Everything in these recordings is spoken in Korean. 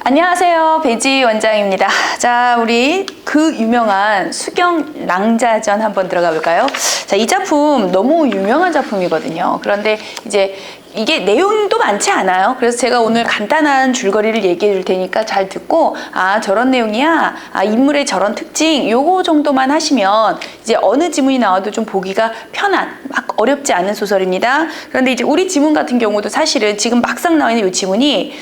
안녕하세요. 배지 원장입니다. 자, 우리 그 유명한 수경낭자전 한번 들어가 볼까요? 자, 이 작품 너무 유명한 작품이거든요. 그런데 이제 이게 내용도 많지 않아요. 그래서 제가 오늘 간단한 줄거리를 얘기해 줄 테니까 잘 듣고, 아, 저런 내용이야. 아, 인물의 저런 특징, 요거 정도만 하시면 이제 어느 지문이 나와도 좀 보기가 편한, 막 어렵지 않은 소설입니다. 그런데 이제 우리 지문 같은 경우도 사실은 지금 막상 나와 있는 이 지문이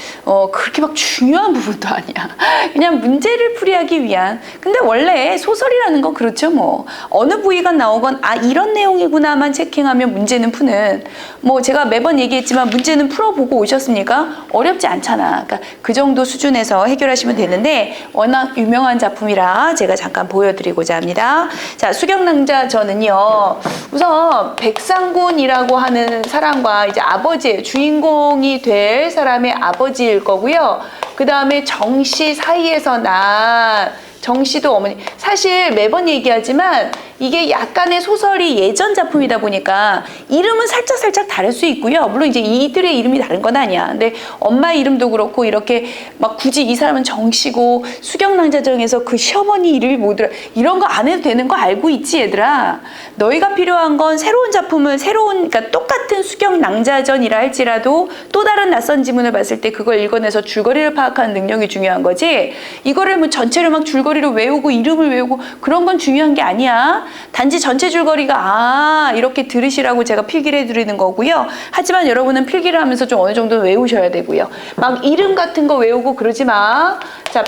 그렇게 막 중요한 부분도 아니야. 그냥 문제를 풀이하기 위한. 근데 원래 소설이라는 건 그렇죠, 뭐. 어느 부위가 나오건 아, 이런 내용이구나만 체킹하면 문제는 푸는, 뭐 제가 매번 얘기했지만 문제는 풀어보고 오셨습니까? 어렵지 않잖아. 그러니까 그 정도 수준에서 해결하시면 되는데 워낙 유명한 작품이라 제가 잠깐 보여드리고자 합니다. 자, 수경낭자전은요, 우선 백상군이라고 하는 사람과 이제 아버지, 주인공이 될 사람의 아버지일 거고요. 그 다음에 정씨 사이에서 난 정씨도 어머니. 사실 매번 얘기하지만 이게 약간의 소설이 예전 작품이다 보니까 이름은 살짝 다를 수 있고요. 물론 이제 이들의 이름이 다른 건 아니야. 근데 엄마 이름도 그렇고 이렇게 막 굳이 이 사람은 정씨고 수경낭자전에서 그 시어머니 이름이 뭐더라. 이런 거 안 해도 되는 거 알고 있지, 얘들아. 너희가 필요한 건 새로운 작품을 그러니까 똑같은 수경낭자전이라 할지라도 또 다른 낯선 지문을 봤을 때 그걸 읽어내서 줄거리를 파악하는 능력이 중요한 거지. 이거를 뭐 전체를 막 줄거리로 외우고 이름을 외우고 그런 건 중요한 게 아니야. 단지 전체 줄거리가 이렇게 들으시라고 제가 필기를 해드리는 거고요. 하지만 여러분은 필기를 하면서 좀 어느 정도 외우셔야 되고요. 막 이름 같은 거 외우고 그러지 마. 자,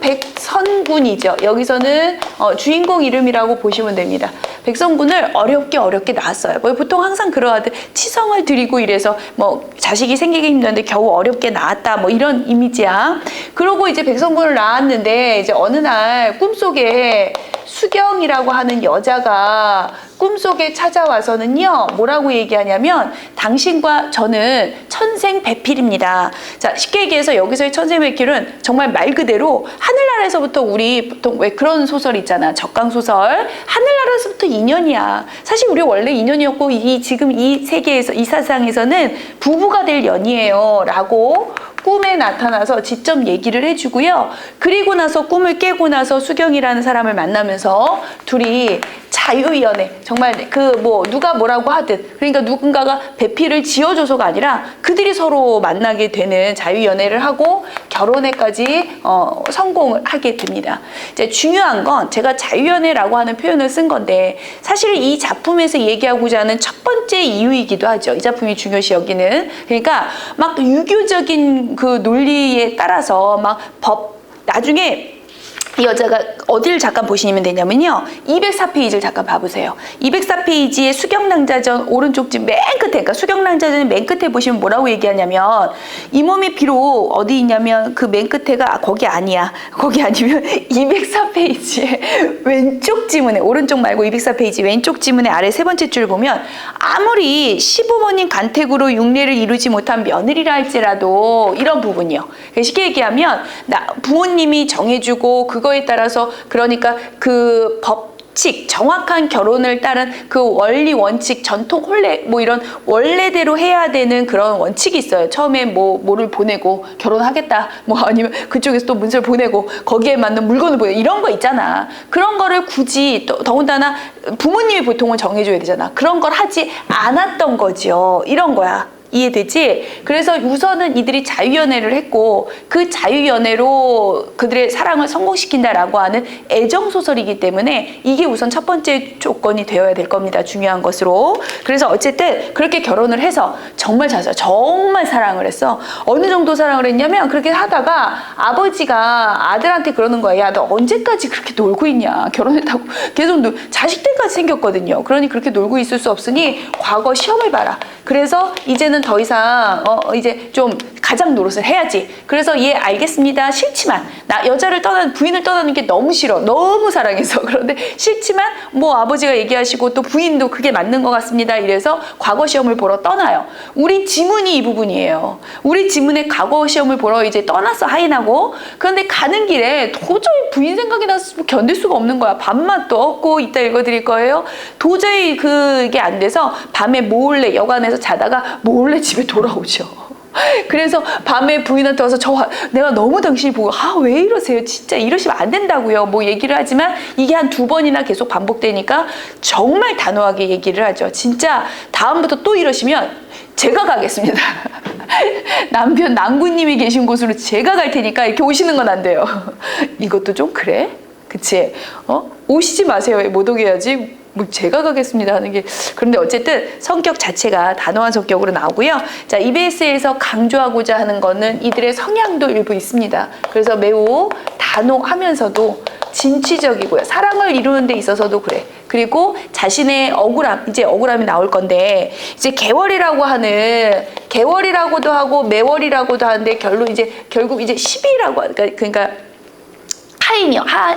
백선군이죠. 여기서는 주인공 이름이라고 보시면 됩니다. 백선군을 어렵게 낳았어요. 뭐 보통 항상 그러하듯 치성을 드리고 이래서 뭐 자식이 생기기 힘든데 겨우 어렵게 낳았다 뭐 이런 이미지야. 그러고 이제 백선군을 낳았는데 이제 어느 날 꿈속에 수경이라고 하는 여자가 꿈속에 찾아와서는요, 뭐라고 얘기하냐면 당신과 저는 천생배필입니다. 자, 쉽게 얘기해서 여기서의 천생배필은 정말 말 그대로 하늘나라에서부터 우리 보통 왜 그런 소설 있잖아, 적강소설. 하늘나라에서부터 인연이야. 사실 우리 원래 인연이었고 지금 이 세계에서, 이 사상에서는 부부가 될 연이에요 라고 꿈에 나타나서 직접 얘기를 해주고요. 그리고 나서 꿈을 깨고 나서 수경이라는 사람을 만나면서 둘이 자유연애, 정말 누가 뭐라고 하든, 그러니까 누군가가 배필을 지어줘서가 아니라 그들이 서로 만나게 되는 자유연애를 하고 결혼에까지 성공을 하게 됩니다. 이제 중요한 건 제가 자유연애라고 하는 표현을 쓴 건데 사실 이 작품에서 얘기하고자 하는 첫 번째 이유이기도 하죠. 이 작품이 중요시 여기는. 그러니까 막 유교적인 그 논리에 따라서 나중에 이 여자가 어디를 잠깐 보시면 되냐면요, 204페이지를 잠깐 봐보세요. 204페이지에 수경낭자전 오른쪽 집 맨 끝에, 그러니까 수경낭자전 맨 끝에 보시면 뭐라고 얘기하냐면, 이 몸이 비록 어디 있냐면 그 맨 끝에가 거기 아니야. 거기 아니면 204페이지에 왼쪽 지문에, 오른쪽 말고 204페이지 왼쪽 지문의 아래 세 번째 줄 보면 아무리 시부모님 간택으로 육례를 이루지 못한 며느리라 할지라도 이런 부분이요. 쉽게 얘기하면 부모님이 정해주고 그거에 따라서, 그러니까 그 법칙, 정확한 결혼을 따른 그 원리, 원칙, 전통, 혼례, 뭐 이런 원래대로 해야 되는 그런 원칙이 있어요. 처음에 뭐를 보내고 결혼하겠다, 뭐 아니면 그쪽에서 또 문서를 보내고 거기에 맞는 물건을 보내고 이런 거 있잖아. 그런 거를 굳이 더군다나 부모님이 보통은 정해줘야 되잖아. 그런 걸 하지 않았던 거죠. 이런 거야. 이해되지? 그래서 우선은 이들이 자유연애를 했고 그 자유연애로 그들의 사랑을 성공시킨다라고 하는 애정소설이기 때문에 이게 우선 첫 번째 조건이 되어야 될 겁니다. 중요한 것으로. 그래서 어쨌든 그렇게 결혼을 해서 정말 정말 사랑을 했어. 어느 정도 사랑을 했냐면 그렇게 하다가 아버지가 아들한테 그러는 거야. 야, 너 언제까지 그렇게 놀고 있냐. 결혼했다고 계속 자식 때까지 생겼거든요. 그러니 그렇게 놀고 있을 수 없으니 과거 시험을 봐라. 그래서 이제는 더 이상 이제 좀 가장 노릇을 해야지. 그래서 얘 알겠습니다. 싫지만 부인을 떠나는 게 너무 싫어. 너무 사랑해서. 그런데 싫지만 뭐 아버지가 얘기하시고 또 부인도 그게 맞는 것 같습니다. 이래서 과거 시험을 보러 떠나요. 우리 지문이 이 부분이에요. 우리 지문에 과거 시험을 보러 이제 떠났어, 하인하고. 그런데 가는 길에 도저히 부인 생각이 나서 견딜 수가 없는 거야. 밥맛도 없고, 이따 읽어드릴 거예요. 도저히 그게 안 돼서 밤에 몰래 여관에서 자다가 몰래 집에 돌아오죠. 그래서 밤에 부인한테 와서 내가 너무 당신이 보고 왜 이러세요? 진짜 이러시면 안 된다고요. 뭐 얘기를 하지만 이게 한 2번이나 계속 반복되니까 정말 단호하게 얘기를 하죠. 진짜 다음부터 또 이러시면 제가 가겠습니다. 남편 남구님이 계신 곳으로 제가 갈 테니까 이렇게 오시는 건 안 돼요. 이것도 좀 그래? 그치? 오시지 마세요. 못 오게 해야지. 뭐 제가 가겠습니다 하는 게. 그런데 어쨌든 성격 자체가 단호한 성격으로 나오고요. 자, EBS에서 강조하고자 하는 거는 이들의 성향도 일부 있습니다. 그래서 매우 단호하면서도 진취적이고요. 사랑을 이루는 데 있어서도 그래. 그리고 자신의 억울함, 이제 억울함이 나올 건데, 이제 개월이라고도 하고 매월이라고도 하는데 결국 이제 10이라고, 그러니까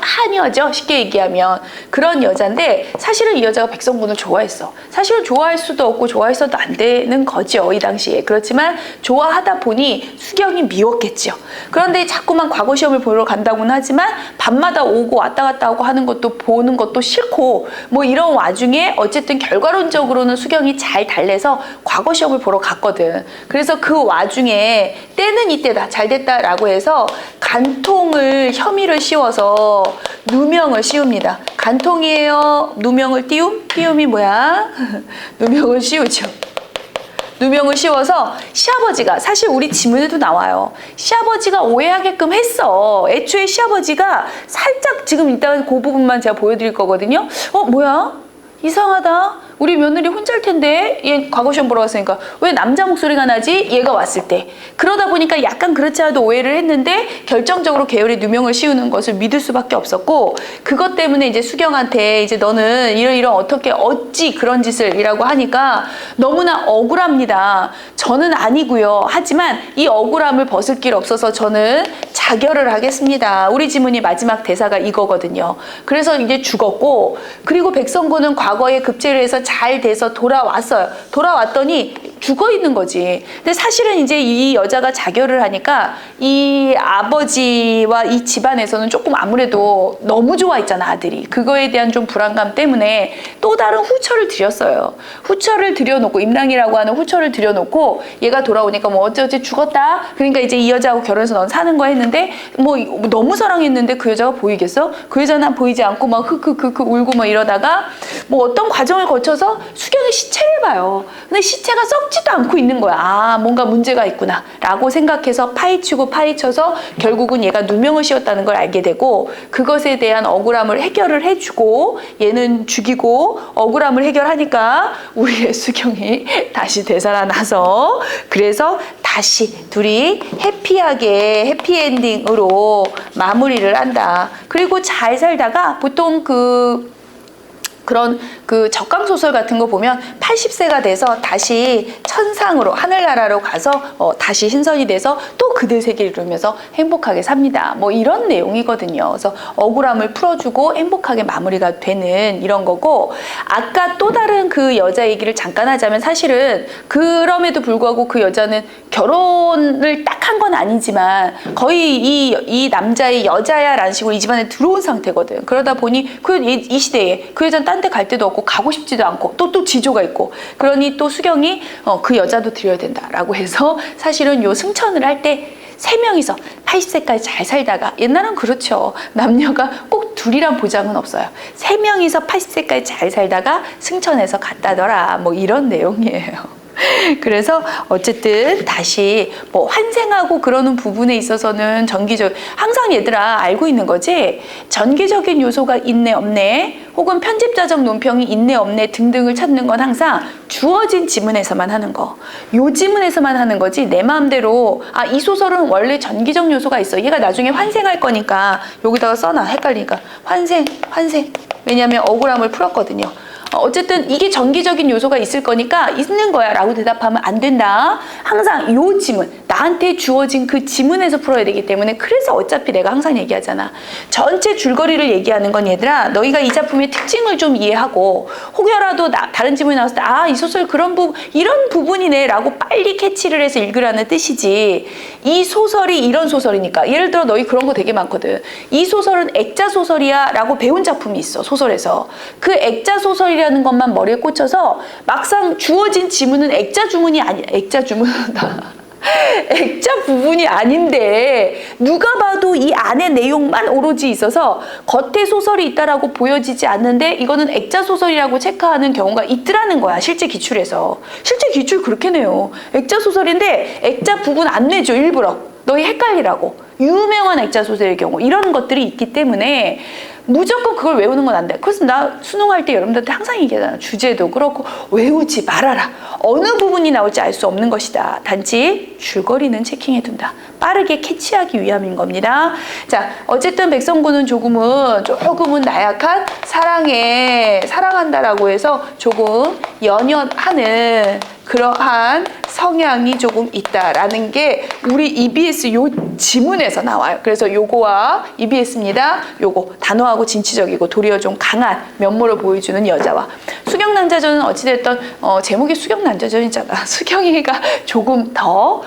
하녀죠. 쉽게 얘기하면. 그런 여잔데 사실은 이 여자가 백성군을 좋아했어. 사실은 좋아할 수도 없고 좋아했어도 안 되는 거죠. 이 당시에. 그렇지만 좋아하다 보니 수경이 미웠겠죠. 그런데 자꾸만 과거 시험을 보러 간다고는 하지만 밤마다 오고 왔다 갔다 하고 하는 것도 보는 것도 싫고 뭐 이런 와중에 어쨌든 결과론적으로는 수경이 잘 달래서 과거 시험을 보러 갔거든. 그래서 그 와중에 때는 이때다. 잘 됐다라고 해서 간통을 혐의를 씌워서 누명을 씌웁니다. 간통이에요. 누명을 띄움? 띄움이 뭐야? 누명을 씌우죠. 누명을 씌워서 시아버지가, 사실 우리 지문에도 나와요. 시아버지가 오해하게끔 했어. 애초에 시아버지가 살짝, 지금 이따가 그 부분만 제가 보여드릴 거거든요. 뭐야? 이상하다. 우리 며느리 혼자일 텐데 얘 과거 시험 보러 갔으니까 왜 남자 목소리가 나지? 얘가 왔을 때. 그러다 보니까 약간 그렇지 않아도 오해를 했는데 결정적으로 계열의 누명을 씌우는 것을 믿을 수밖에 없었고, 그것 때문에 이제 수경한테 이제 너는 이런 어찌 그런 짓을 이라고 하니까 너무나 억울합니다. 저는 아니고요. 하지만 이 억울함을 벗을 길 없어서 저는 자결을 하겠습니다. 우리 지문이 마지막 대사가 이거거든요. 그래서 이제 죽었고, 그리고 백성군은 과거에 급제를 해서 잘 돼서 돌아왔어요. 돌아왔더니 죽어 있는 거지. 근데 사실은 이제 이 여자가 자결을 하니까 이 아버지와 이 집안에서는 조금 아무래도 너무 좋아했잖아, 아들이. 그거에 대한 좀 불안감 때문에 또 다른 후처를 들였어요. 후처를 들여놓고, 임랑이라고 하는 후처를 들여놓고 얘가 돌아오니까 뭐 어쩌지 죽었다. 그러니까 이제 이 여자하고 결혼해서 넌 사는 거 했는데 뭐 너무 사랑했는데 그 여자가 보이겠어? 그 여자는 보이지 않고 막 울고 뭐 이러다가 뭐 어떤 과정을 거쳐서 수경의 시체를 봐요. 근데 시체가 썩지도 않고 있는 거야. 뭔가 문제가 있구나 라고 생각해서 파헤치고 파헤쳐서 결국은 얘가 누명을 씌웠다는 걸 알게 되고, 그것에 대한 억울함을 해결을 해주고 얘는 죽이고 억울함을 해결하니까 우리의 수경이 다시 되살아나서, 그래서 다시 둘이 해피하게 해피엔딩으로 마무리를 한다. 그리고 잘 살다가 보통 그런 적강소설 같은 거 보면 80세가 돼서 다시 천상으로, 하늘나라로 가서 다시 신선이 돼서 또 그들 세계를 이루면서 행복하게 삽니다. 뭐 이런 내용이거든요. 그래서 억울함을 풀어주고 행복하게 마무리가 되는 이런 거고, 아까 또 다른 그 여자 얘기를 잠깐 하자면, 사실은 그럼에도 불구하고 그 여자는 결혼을 딱 한 건 아니지만 거의 이 남자의 여자야 라는 식으로 이 집안에 들어온 상태거든. 그러다 보니 이 시대에 그 여자는 딴 데 갈 데도 없고 가고 싶지도 않고 또 지조가 있고, 그러니 또 수경이 그 여자도 드려야 된다라고 해서 사실은 요 승천을 할 때 3명이서 80세까지 잘 살다가, 옛날은 그렇죠. 남녀가 꼭 둘이란 보장은 없어요. 3명이서 80세까지 잘 살다가 승천해서 갔다더라. 뭐 이런 내용이에요. 그래서 어쨌든 다시 뭐 환생하고 그러는 부분에 있어서는 항상 얘들아 알고 있는 거지, 전개적인 요소가 있네 없네 혹은 편집자적 논평이 있네 없네 등등을 찾는 건 항상 주어진 지문에서만 하는 거, 요 지문에서만 하는 거지 내 마음대로 이 소설은 원래 전기적 요소가 있어, 얘가 나중에 환생할 거니까 여기다가 써놔, 헷갈리니까 환생 왜냐하면 억울함을 풀었거든요. 어쨌든 이게 전기적인 요소가 있을 거니까 있는 거야 라고 대답하면 안 된다. 항상 요 지문, 나한테 주어진 그 지문에서 풀어야 되기 때문에, 그래서 어차피 내가 항상 얘기하잖아. 전체 줄거리를 얘기하는 건 얘들아, 너희가 이 작품의 특징을 좀 이해하고 혹여라도 다른 지문이 나왔을 때 이 소설 이런 부분이네 라고 빨리 캐치를 해서 읽으라는 뜻이지, 이 소설이 이런 소설이니까, 예를 들어 너희 그런 거 되게 많거든. 이 소설은 액자 소설이야 라고 배운 작품이 있어, 소설에서. 그 액자 소설이라는 것만 머리에 꽂혀서 막상 주어진 지문은 액자 주문이 아니야. 액자 주문이다. 액자 부분이 아닌데 누가 봐도 이 안에 내용만 오로지 있어서 겉에 소설이 있다라고 보여지지 않는데 이거는 액자 소설이라고 체크하는 경우가 있더라는 거야. 실제 기출에서. 실제 기출 그렇게 내요. 액자 소설인데 액자 부분 안 내죠. 일부러. 너희 헷갈리라고. 유명한 액자 소설의 경우 이런 것들이 있기 때문에 무조건 그걸 외우는 건 안 돼. 그래서 나 수능할 때 여러분들한테 항상 얘기하잖아. 주제도 그렇고 외우지 말아라. 어느 부분이 나올지 알 수 없는 것이다. 단지 줄거리는 체킹해둔다. 빠르게 캐치하기 위함인 겁니다. 자, 어쨌든 백성군은 조금은 나약한 사랑한다라고 해서 조금 연연하는 그러한 성향이 조금 있다라는 게 우리 EBS 요 지문에서 나와요. 그래서 요거와 EBS입니다. 요거 단호하고 진취적이고 도리어 좀 강한 면모를 보여주는 여자와 수경남자전은 어찌됐든 제목이 수경남자전이잖아. 수경이가 조금 더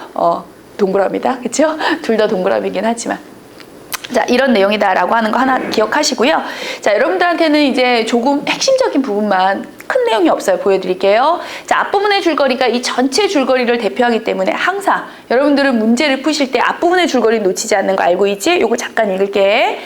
동그라미다. 그렇죠? 둘 다 동그라미긴 하지만. 자, 이런 내용이다라고 하는 거 하나 기억하시고요. 자, 여러분들한테는 이제 조금 핵심적인 부분만 큰 내용이 없어요. 보여드릴게요. 자, 앞부분의 줄거리가 이 전체 줄거리를 대표하기 때문에 항상 여러분들은 문제를 푸실 때 앞부분의 줄거리 놓치지 않는 거 알고 있지? 요거 잠깐 읽을게.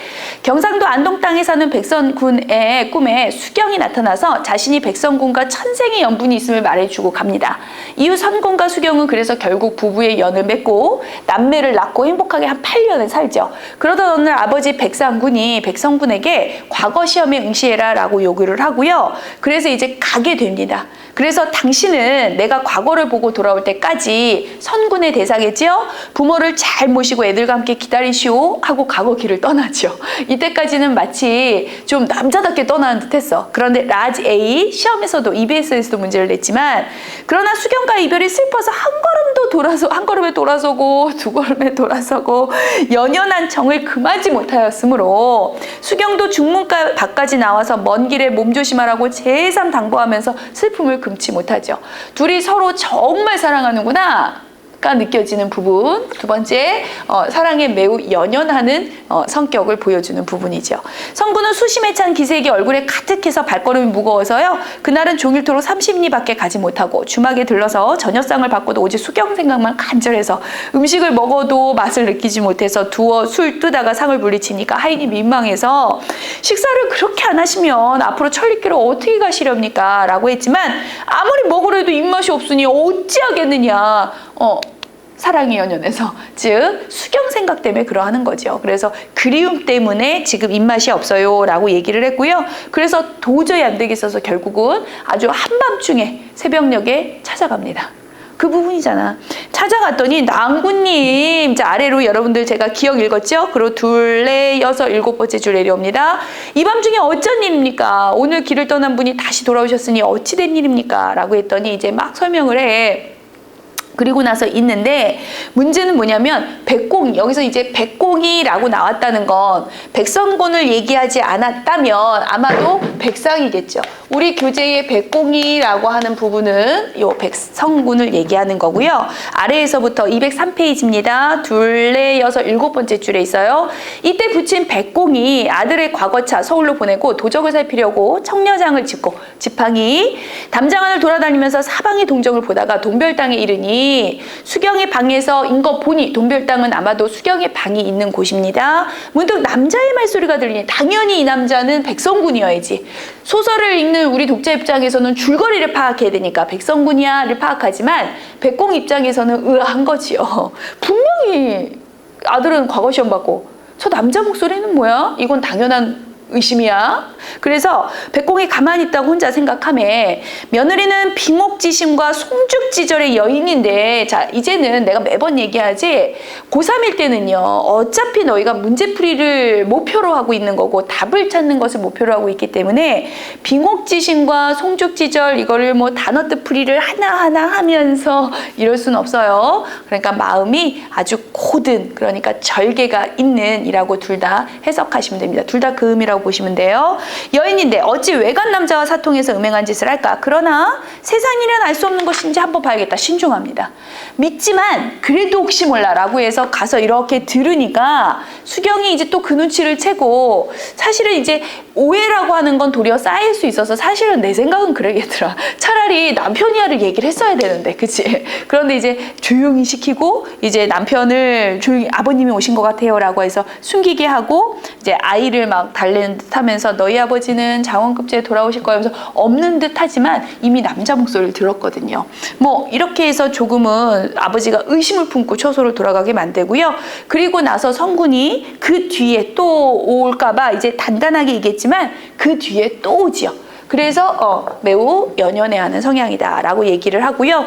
경상도 안동 땅에 사는 백성군의 꿈에 수경이 나타나서 자신이 백성군과 천생의 연분이 있음을 말해주고 갑니다. 이후 선군과 수경은 그래서 결국 부부의 연을 맺고 남매를 낳고 행복하게 한 8년을 살죠. 그러던 어느 날 아버지 백상군이 백성군에게 과거 시험에 응시해라 라고 요구를 하고요. 그래서 이제 가게 됩니다. 그래서 당신은 내가 과거를 보고 돌아올 때까지 선군의 대사겠지요? 부모를 잘 모시고 애들과 함께 기다리시오 하고 과거 길을 떠나죠. 이때까지는 마치 좀 남자답게 떠나는 듯했어. 그런데 라지 A 시험에서도 EBS에서도 문제를 냈지만 그러나 수경과 이별이 슬퍼서 한 걸음에 돌아서고 두 걸음에 돌아서고 연연한 정을 금하지 못하였으므로 수경도 중문가 밖까지 나와서 먼 길에 몸조심하라고 재삼 당부하면서 슬픔을 금치 못하죠. 둘이 서로 정말 사랑하는구나 가 느껴지는 부분. 두 번째, 사랑에 매우 연연하는 성격을 보여주는 부분이죠. 성군은 수심에 찬 기색이 얼굴에 가득해서 발걸음이 무거워서요. 그날은 종일토록 30리 밖에 가지 못하고 주막에 들러서 저녁상을 받고도 오직 수경 생각만 간절해서 음식을 먹어도 맛을 느끼지 못해서 두어 술 뜨다가 상을 물리치니까 하인이 민망해서 식사를 그렇게 안 하시면 앞으로 천리길을 어떻게 가시렵니까? 라고 했지만 아무리 먹으려 해도 입맛이 없으니 어찌하겠느냐. 사랑이 연연해서 즉 수경 생각 때문에 그러하는 거죠. 그래서 그리움 때문에 지금 입맛이 없어요 라고 얘기를 했고요. 그래서 도저히 안 되겠어서 결국은 아주 한밤중에 새벽녘에 찾아갑니다. 그 부분이잖아. 찾아갔더니 낭군님, 자 아래로 여러분들 제가 기억 읽었죠? 그리고 둘, 넷, 여섯, 일곱 번째 줄 내려옵니다. 이 밤중에 어쩐 일입니까? 오늘 길을 떠난 분이 다시 돌아오셨으니 어찌 된 일입니까? 라고 했더니 이제 막 설명을 해. 그리고 나서 있는데 문제는 뭐냐면 백공이, 여기서 이제 백공이라고 나왔다는 건 백성군을 얘기하지 않았다면 아마도 백상이겠죠. 우리 교재의 백공이라고 하는 부분은 요 백성군을 얘기하는 거고요. 아래에서부터 203페이지입니다. 둘, 넷, 여섯, 일곱 번째 줄에 있어요. 이때 붙인 백공이 아들의 과거차 서울로 보내고 도적을 살피려고 청려장을 짚고 지팡이 담장안을 돌아다니면서 사방의 동정을 보다가 동별당에 이르니 수경의 방에서 인 거 보니 동별당은 아마도 수경의 방이 있는 곳입니다. 문득 남자의 말소리가 들리니 당연히 이 남자는 백성군이어야지. 소설을 읽는 우리 독자 입장에서는 줄거리를 파악해야 되니까 백성군이야를 파악하지만 백공 입장에서는 의아한 거지요. 분명히 아들은 과거 시험 받고 저 남자 목소리는 뭐야? 이건 당연한 의심이야. 그래서 백공이 가만히 있다고 혼자 생각하며 며느리는 빙옥지심과 송죽지절의 여인인데, 자 이제는 내가 매번 얘기하지 고3일 때는요 어차피 너희가 문제풀이를 목표로 하고 있는 거고 답을 찾는 것을 목표로 하고 있기 때문에 빙옥지심과 송죽지절 이거를 뭐 단어 뜻풀이를 하나하나 하면서 이럴 수는 없어요. 그러니까 마음이 아주 고든, 그러니까 절개가 있는 이라고 둘 다 해석하시면 됩니다. 둘 다 그 의미라고 작품이라고 보시면 돼요. 여인인데 어찌 외간 남자와 사통해서 음행한 짓을 할까? 그러나 세상 일은 알 수 없는 것인지 한번 봐야겠다. 신중합니다. 믿지만 그래도 혹시 몰라라고 해서 가서 이렇게 들으니까 수경이 이제 또 그 눈치를 채고 사실은 이제 오해라고 하는 건 도리어 쌓일 수 있어서 사실은 내 생각은 그러겠더라. 차라리 남편이야를 얘기를 했어야 되는데, 그치? 그런데 이제 조용히 시키고 이제 남편을 조용히 아버님이 오신 것 같아요라고 해서 숨기게 하고 이제 아이를 막 달래는 듯하면서 너희 아버지는 장원급제에 돌아오실 거예요 하면서 없는 듯하지만 이미 남자 목소리를 들었거든요. 뭐 이렇게 해서 조금은 아버지가 의심을 품고 처소를 돌아가게 만들고요. 그리고 나서 성군이 그 뒤에 또 올까봐 이제 단단하게 얘기했지만 그 뒤에 또 오지요. 그래서 매우 연연해하는 성향이다라고 얘기를 하고요.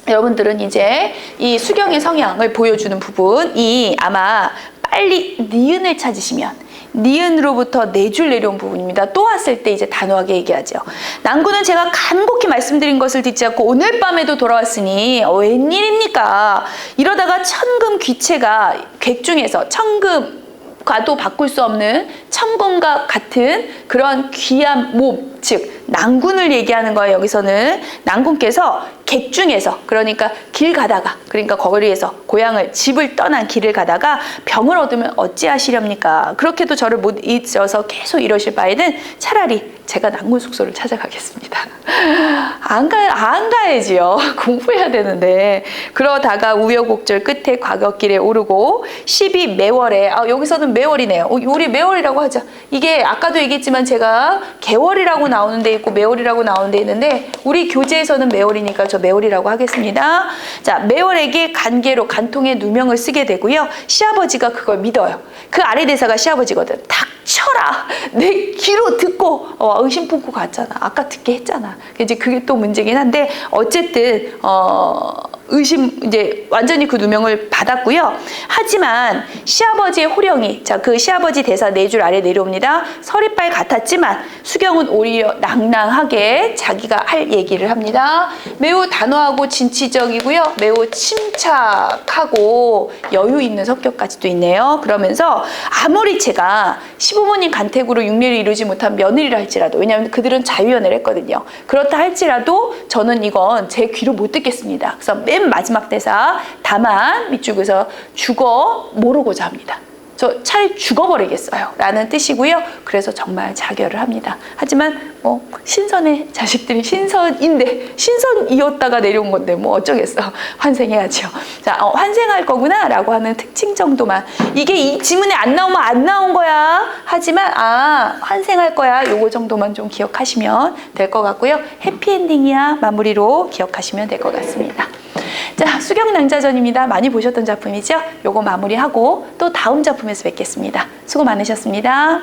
여러분들은 이제 이 수경의 성향을 보여주는 부분이 아마 빨리 니은을 찾으시면 니은으로부터 네 줄 내려온 부분입니다. 또 왔을 때 이제 단호하게 얘기하죠. 난구는 제가 간곡히 말씀드린 것을 듣지 않고 오늘 밤에도 돌아왔으니 웬일입니까? 이러다가 천금 귀체가 객중에서 천금과도 바꿀 수 없는 천금과 같은 그런 귀한 몸, 즉 난군을 얘기하는 거예요. 여기서는 난군께서 객중에서, 그러니까 길 가다가, 그러니까 거리에서 고향을 집을 떠난 길을 가다가 병을 얻으면 어찌하시렵니까? 그렇게도 저를 못 잊어서 계속 이러실 바에는 차라리 제가 난군 숙소를 찾아가겠습니다. 안 가야지요. 공부해야 되는데. 그러다가 우여곡절 끝에 과거길에 오르고 12매월에 여기서는 매월이네요. 우리 매월이라고 하자. 이게 아까도 얘기했지만 제가 개월이라고 나오는 데 있고 매월이라고 나오는 데 있는데 우리 교재에서는 매월이니까 저 매월이라고 하겠습니다. 자, 매월에게 간계로 간통의 누명을 쓰게 되고요. 시아버지가 그걸 믿어요. 그 아래 대사가 시아버지거든. 닥쳐라. 내 귀로 듣고 의심 품고 갔잖아. 아까 듣게 했잖아. 이제 그게 또 문제긴 한데 어쨌든 의심 이제 완전히 그 누명을 받았고요. 하지만 시아버지의 호령이 그 시아버지 대사 네 줄 아래 내려옵니다. 서리빨 같았지만 수경은 오히려 낭낭하게 자기가 할 얘기를 합니다. 매우 단호하고 진취적이고요. 매우 침착하고 여유 있는 성격까지도 있네요. 그러면서 아무리 제가 시부모님 간택으로 육례를 이루지 못한 며느리라 할지라도, 왜냐하면 그들은 자유연애를 했거든요. 그렇다 할지라도 저는 이건 제 귀로 못 듣겠습니다. 그래서 맨 마지막 대사, 다만 밑줄에서 죽어 모르고자 합니다. 저 차라리 죽어버리겠어요 라는 뜻이고요. 그래서 정말 자결을 합니다. 하지만 신선의 자식들이 신선이었다가 내려온 건데 뭐 어쩌겠어. 환생해야죠. 자, 환생할 거구나 라고 하는 특징 정도만, 이게 이 지문에 안 나오면 안 나온 거야 하지만 환생할 거야 요거 정도만 좀 기억하시면 될 것 같고요. 해피엔딩이야 마무리로 기억하시면 될 것 같습니다. 자, 수경낭자전입니다. 많이 보셨던 작품이죠? 요거 마무리하고 또 다음 작품에서 뵙겠습니다. 수고 많으셨습니다.